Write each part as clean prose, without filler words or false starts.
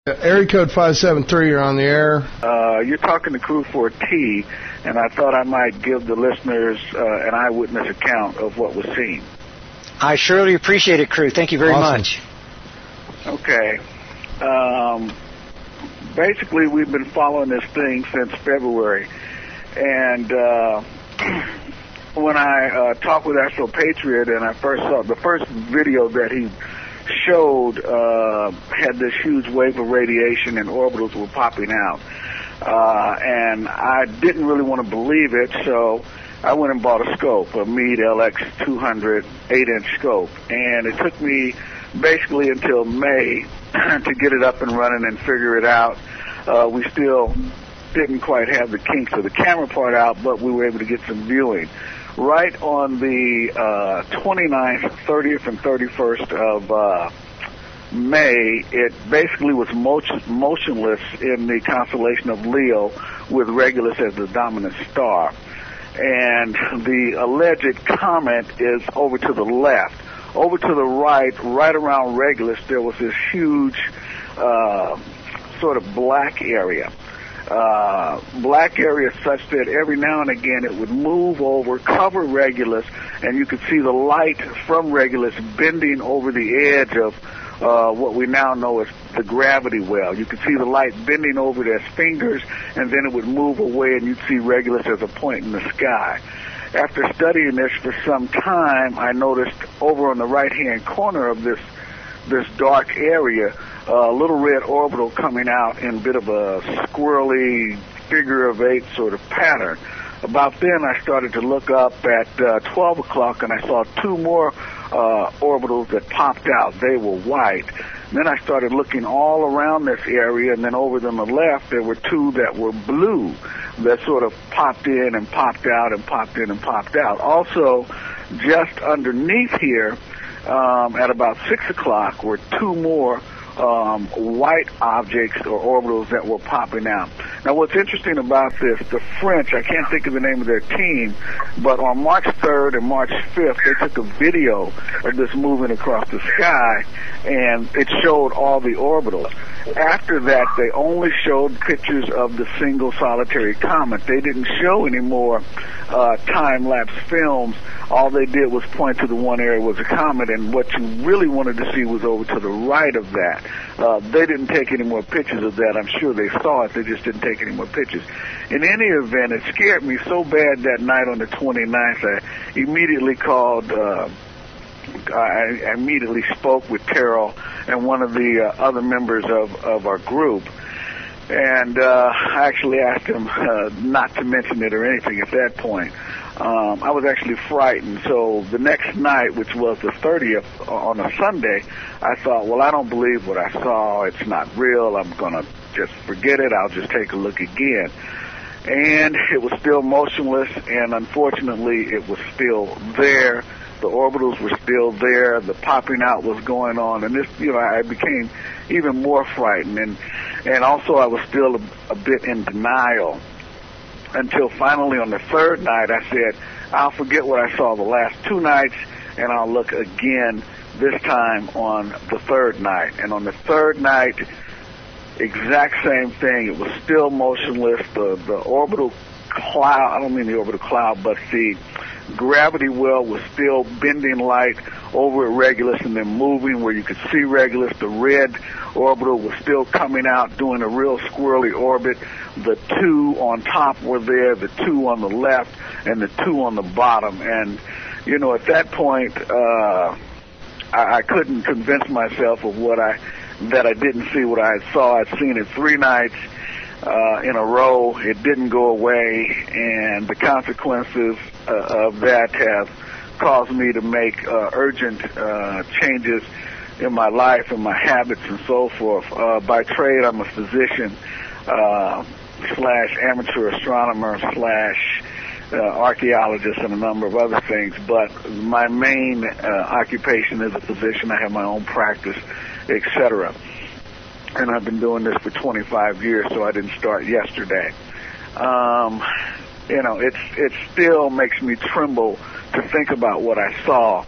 Area code 573, you're on the air. You're talking to Crew 4T, and I thought I might give the listeners an eyewitness account of what was seen. I surely appreciate it, Crew. Thank you very much. Okay. Basically, we've been following this thing since February, and when I talked with Astro Patriot and I first saw the first video that he showed had this huge wave of radiation and orbitals were popping out. And I didn't really want to believe it, so I went and bought a scope, a Meade LX200 8-inch scope. And it took me basically until May to get it up and running and figure it out. We still didn't quite have the kinks of the camera part out, but we were able to get some viewing. Right on the 29th, 30th, and 31st of May, it basically was motionless in the constellation of Leo with Regulus as the dominant star. And the alleged comet is over to the left. Over to the right, right around Regulus, there was this huge sort of black area. Black area such that every now and again it would move over, cover Regulus, and you could see the light from Regulus bending over the edge of what we now know as the gravity well. You could see the light bending over their fingers, and then it would move away, and you'd see Regulus as a point in the sky. After studying this for some time, I noticed over on the right-hand corner of this dark area, a little red orbital coming out in a bit of a squirrely figure-of-8 sort of pattern. About then, I started to look up at 12 o'clock, and I saw two more orbitals that popped out. They were white. Then I started looking all around this area, and then over to the left, there were two that were blue that sort of popped in and popped out and popped in and popped out. Also, just underneath here, at about 6 o'clock, were two more white objects or orbitals that were popping out. Now, what's interesting about this, the French, I can't think of the name of their team, but on March 3rd and March 5th, they took a video of this moving across the sky, and it showed all the orbitals. After that, they only showed pictures of the single solitary comet. They didn't show any more time-lapse films. All they did was point to the one area was a comet, and what you really wanted to see was over to the right of that. They didn't take any more pictures of that. I'm sure they saw it. They just didn't take any more pictures. In any event, it scared me so bad that night on the 29th, I immediately called I immediately spoke with Terrell and one of the other members of our group. And I actually asked him not to mention it or anything at that point. I was actually frightened. So the next night, which was the 30th, on a Sunday, I thought, well, I don't believe what I saw. It's not real. I'm going to just forget it. I'll just take a look again. And it was still motionless, and unfortunately, it was still there. The orbitals were still there. The popping out was going on. And this, I became even more frightened. And also I was still a bit in denial until finally on the third night I said, I'll forget what I saw the last two nights and I'll look again this time on the third night. And on the third night, exact same thing. It was still motionless. The orbital cloud, I don't mean the orbital cloud, but the gravity well was still bending light over at Regulus and then moving where you could see Regulus. The red orbital was still coming out, doing a real squirrely orbit. The two on top were there, the two on the left, and the two on the bottom. And, at that point, I couldn't convince myself of that I didn't see what I saw. I'd seen it 3 nights in a row. It didn't go away, and the consequences of that have caused me to make urgent changes in my life and my habits and so forth. By trade, I'm a physician / amateur astronomer / archaeologist and a number of other things, but my main occupation is a physician. I have my own practice, etc. And I've been doing this for 25 years, so I didn't start yesterday. It still makes me tremble to think about what I saw.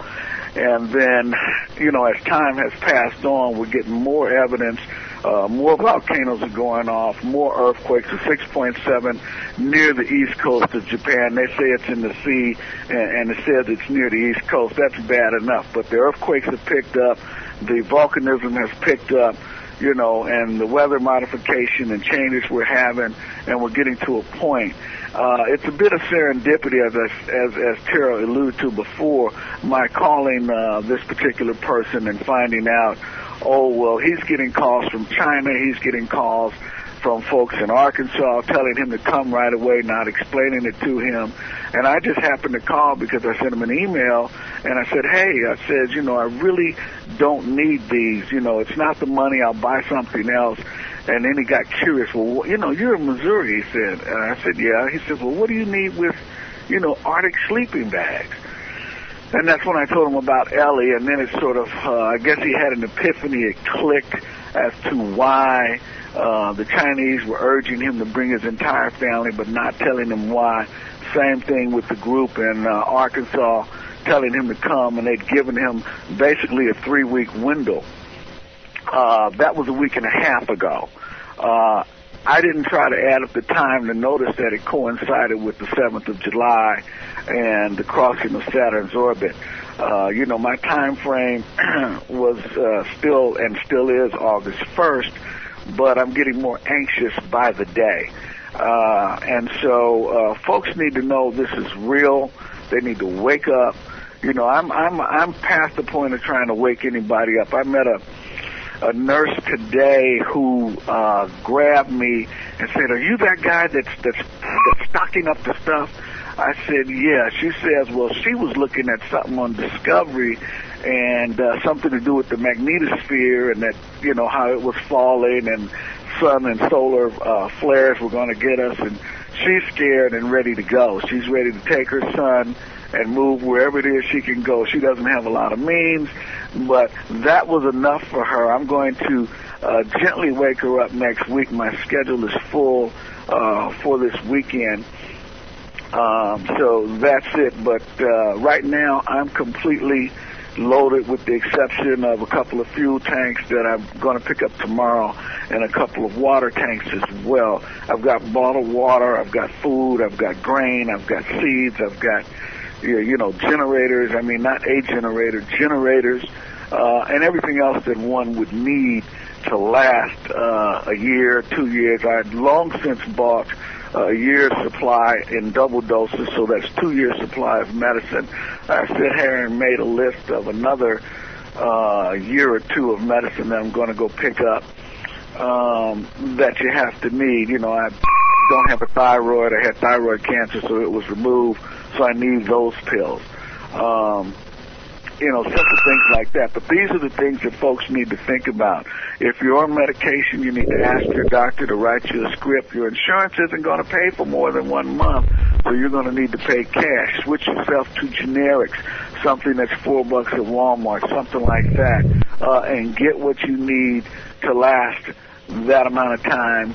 And then, as time has passed on, we're getting more evidence, More volcanoes are going off, more earthquakes, a 6.7 near the east coast of Japan. They say it's in the sea, and it says it's near the east coast. That's bad enough, but the earthquakes have picked up, the volcanism has picked up, you know, and the weather modification and changes we're having, and we're getting to a point. It's a bit of serendipity, as Tara alluded to before, my calling this particular person and finding out, oh, well, he's getting calls from China, he's getting calls from folks in Arkansas telling him to come right away, not explaining it to him. And I just happened to call because I sent him an email, and I said, hey, I said, you know, I really don't need these. You know, it's not the money. I'll buy something else. And then he got curious. Well, you know, you're in Missouri, he said. And I said, yeah. He said, well, what do you need with, you know, Arctic sleeping bags? And that's when I told him about Ellie, and then it sort of, I guess he had an epiphany. It clicked as to why the Chinese were urging him to bring his entire family, but not telling him why. Same thing with the group in Arkansas, telling him to come, and they'd given him basically a 3-week window. That was a week and a half ago. I didn't try to add up the time to notice that it coincided with the 7th of July and the crossing of Saturn's orbit. You know, my time frame was still is August 1st, but I'm getting more anxious by the day. And so folks need to know this is real. They need to wake up. You know, I'm past the point of trying to wake anybody up. I met a nurse today who grabbed me and said, "Are you that guy that's stocking up the stuff?" I said, "Yeah." She says, "Well, she was looking at something on Discovery and something to do with the magnetosphere and that, you know, how it was falling and sun and solar flares were going to get us, and she's scared and ready to go. She's ready to take her son and move wherever it is she can go. She doesn't have a lot of means, but that was enough for her. I'm going to gently wake her up next week. My schedule is full for this weekend. So that's it. But right now I'm completely loaded with the exception of a couple of fuel tanks that I'm going to pick up tomorrow and a couple of water tanks as well. I've got bottled water, I've got food, I've got grain, I've got seeds, I've got, you know, generators. I mean, not a generator, generators, and everything else that one would need to last a year, 2 years. I had long since bought a year's supply in double doses, so that's 2 years supply of medicine. I sit here and made a list of another year or two of medicine that I'm going to go pick up that you have to need. You know, I don't have a thyroid. I had thyroid cancer, so it was removed, so I need those pills. You know, simple things like that. But these are the things that folks need to think about. If you're on medication, you need to ask your doctor to write you a script. Your insurance isn't going to pay for more than 1 month, so you're going to need to pay cash. Switch yourself to generics, something that's $4 at Walmart, something like that, and get what you need to last that amount of time,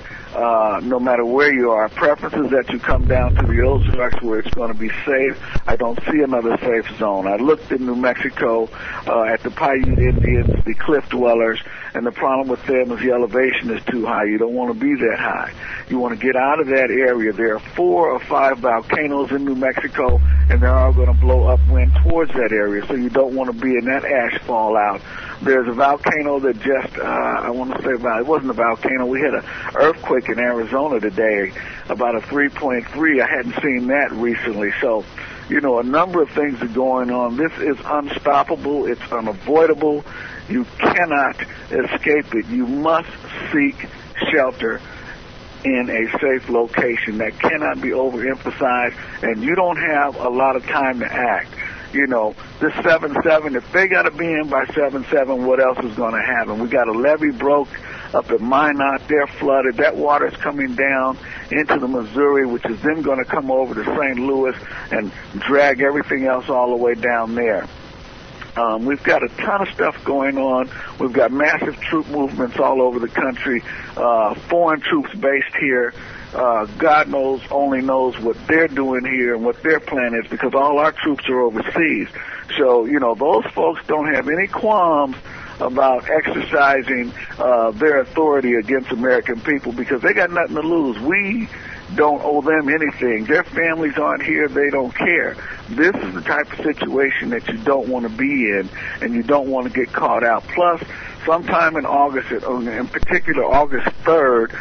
no matter where you are. Preference is that you come down to the Ozarks where it's going to be safe. I don't see another safe zone. I looked in New Mexico at the Paiute Indians, the cliff dwellers, and the problem with them is the elevation is too high. You don't want to be that high. You want to get out of that area. There are 4 or 5 volcanoes in New Mexico, and they're all going to blow upwind towards that area, so you don't want to be in that ash fallout. There's a volcano that just, I want to say about, it wasn't a volcano. We had an earthquake in Arizona today, about a 3.3. I hadn't seen that recently. So, you know, a number of things are going on. This is unstoppable. It's unavoidable. You cannot escape it. You must seek shelter in a safe location. That cannot be overemphasized, and you don't have a lot of time to act. You know, this 7-7, if they got to be in by 7-7, what else is going to happen? We got a levee broke up at Minot. They're flooded. That water's coming down into the Missouri, which is then going to come over to St. Louis and drag everything else all the way down there. We've got a ton of stuff going on. We've got massive troop movements all over the country, foreign troops based here. God only knows what they're doing here and what their plan is, because all our troops are overseas. So, you know, those folks don't have any qualms about exercising their authority against American people because they got nothing to lose. We don't owe them anything. Their families aren't here. They don't care. This is the type of situation that you don't want to be in, and you don't want to get caught out. Plus, sometime in August, in particular August 3rd,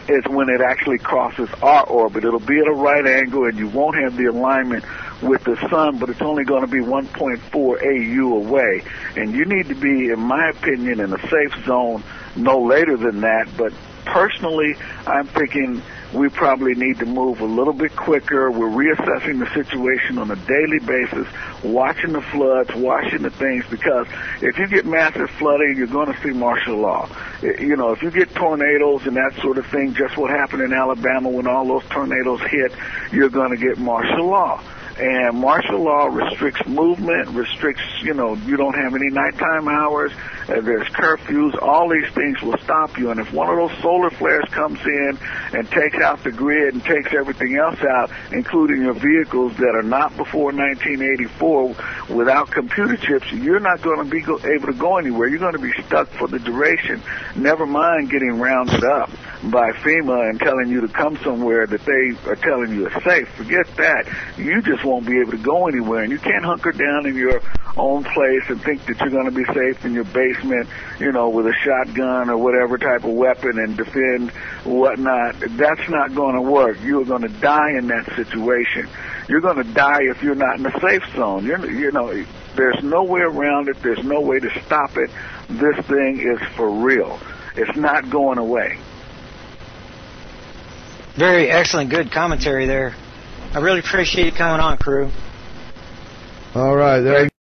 is when it actually crosses our orbit. It'll be at a right angle, and you won't have the alignment with the sun, but it's only going to be 1.4 AU away. And you need to be, in my opinion, in a safe zone no later than that. But personally, I'm thinking we probably need to move a little bit quicker. We're reassessing the situation on a daily basis, watching the floods, watching the things, because if you get massive flooding, you're going to see martial law. You know, if you get tornadoes and that sort of thing, just what happened in Alabama when all those tornadoes hit, you're going to get martial law. And martial law restricts movement, restricts, you don't have any nighttime hours, there's curfews, all these things will stop you. And if one of those solar flares comes in and takes out the grid and takes everything else out, including your vehicles that are not before 1984 without computer chips, you're not going to be able to go anywhere. You're going to be stuck for the duration. Never mind getting rounded up by FEMA and telling you to come somewhere that they are telling you is safe. Forget that. You just won't be able to go anywhere, and you can't hunker down in your own place and think that you're going to be safe in your basement, with a shotgun or whatever type of weapon and defend whatnot. That's not going to work. You are going to die in that situation. You're going to die if you're not in a safe zone. There's no way around it. There's no way to stop it. This thing is for real. It's not going away. Very excellent, good commentary there. I really appreciate you coming on, Crew. All right, there you go.